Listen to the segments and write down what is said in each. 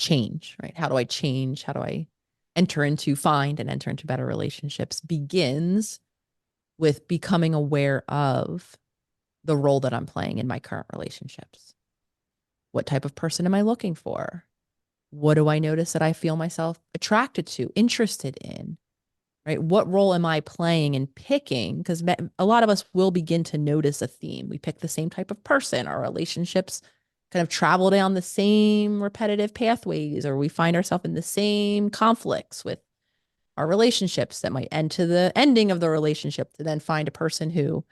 change, right? How do I change? How do I find and enter into better relationships begins with becoming aware of the role that I'm playing in my current relationships. What type of person am I looking for? What do I notice that I feel myself attracted to, interested in? Right? What role am I playing in picking? Because a lot of us will begin to notice a theme. We pick the same type of person. Our relationships kind of travel down the same repetitive pathways, or we find ourselves in the same conflicts with our relationships that might end to the ending of the relationship to then find a person who,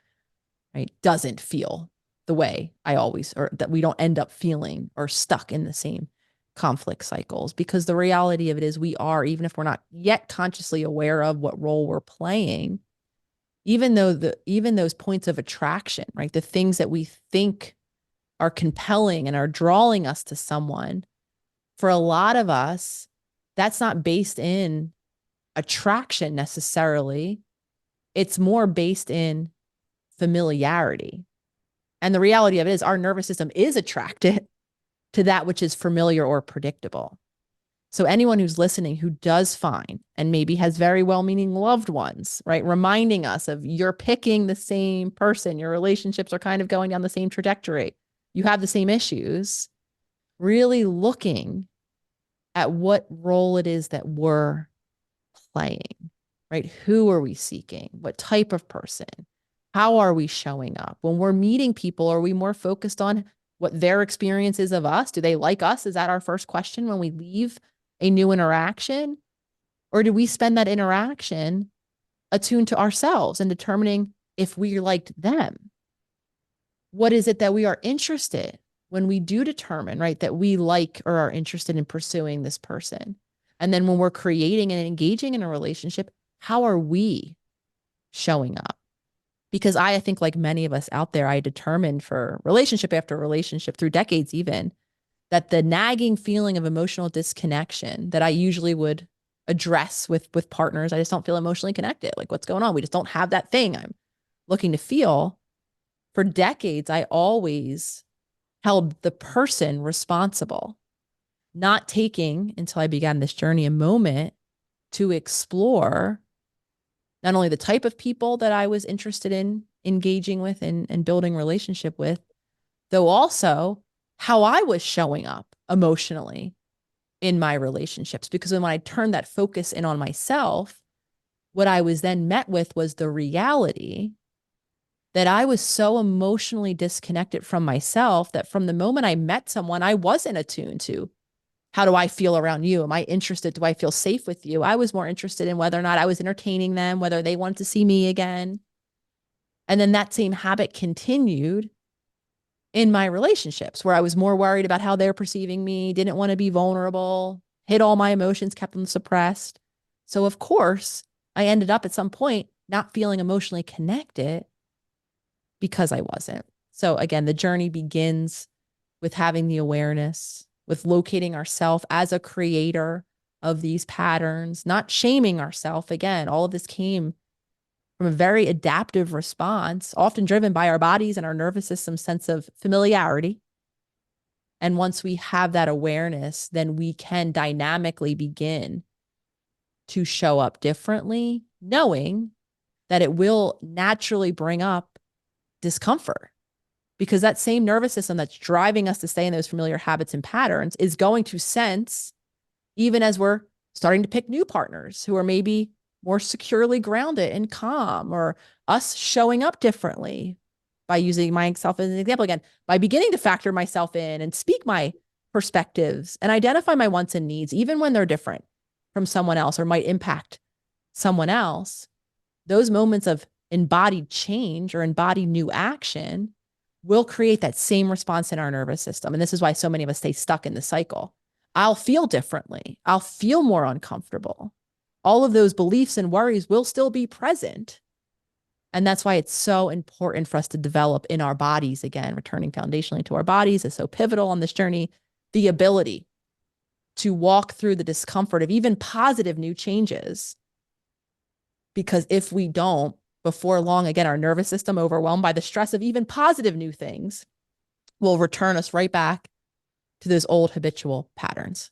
right, doesn't feel the way I always, or that we don't end up feeling or stuck in the same conflict cycles. Because the reality of it is we are, even if we're not yet consciously aware of what role we're playing, even those points of attraction, right, the things that we think are compelling and are drawing us to someone, for a lot of us, that's not based in attraction necessarily. It's more based in familiarity. And the reality of it is our nervous system is attracted to that which is familiar or predictable. So anyone who's listening who does find and maybe has very well-meaning loved ones, right, reminding us of you're picking the same person, your relationships are kind of going down the same trajectory, you have the same issues, really looking at what role it is that we're playing, right? Who are we seeking? What type of person? How are we showing up? When we're meeting people, are we more focused on what their experience is of us? Do they like us? Is that our first question when we leave a new interaction? Or do we spend that interaction attuned to ourselves and determining if we liked them? What is it that we are interested when we do determine, right, that we like or are interested in pursuing this person? And then when we're creating and engaging in a relationship, how are we showing up? Because I think, like many of us out there, I determined for relationship after relationship through decades even, that the nagging feeling of emotional disconnection that I usually would address with partners, I just don't feel emotionally connected. Like, what's going on? We just don't have that thing I'm looking to feel. For decades, I always held the person responsible, not taking, until I began this journey, a moment to explore not only the type of people that I was interested in engaging with and building relationship with, though also how I was showing up emotionally in my relationships. Because when I turned that focus in on myself, what I was then met with was the reality that I was so emotionally disconnected from myself that from the moment I met someone, I wasn't attuned to how do I feel around you? Am I interested? Do I feel safe with you? I was more interested in whether or not I was entertaining them, whether they wanted to see me again. And then that same habit continued in my relationships where I was more worried about how they're perceiving me, didn't want to be vulnerable, hid all my emotions, kept them suppressed. So of course, I ended up at some point not feeling emotionally connected because I wasn't. So again, the journey begins with having the awareness, with locating ourselves as a creator of these patterns, not shaming ourselves. Again, all of this came from a very adaptive response, often driven by our bodies and our nervous system sense of familiarity. And once we have that awareness, then we can dynamically begin to show up differently, knowing that it will naturally bring up discomfort, because that same nervous system that's driving us to stay in those familiar habits and patterns is going to sense, even as we're starting to pick new partners who are maybe more securely grounded and calm, or us showing up differently by using myself as an example again, by beginning to factor myself in and speak my perspectives and identify my wants and needs, even when they're different from someone else or might impact someone else. Those moments of embodied change or embodied new action will create that same response in our nervous system. And this is why so many of us stay stuck in the cycle. I'll feel differently. I'll feel more uncomfortable. All of those beliefs and worries will still be present. And that's why it's so important for us to develop in our bodies, again, returning foundationally to our bodies is so pivotal on this journey, the ability to walk through the discomfort of even positive new changes. Because if we don't, before long, again, our nervous system, overwhelmed by the stress of even positive new things, will return us right back to those old habitual patterns.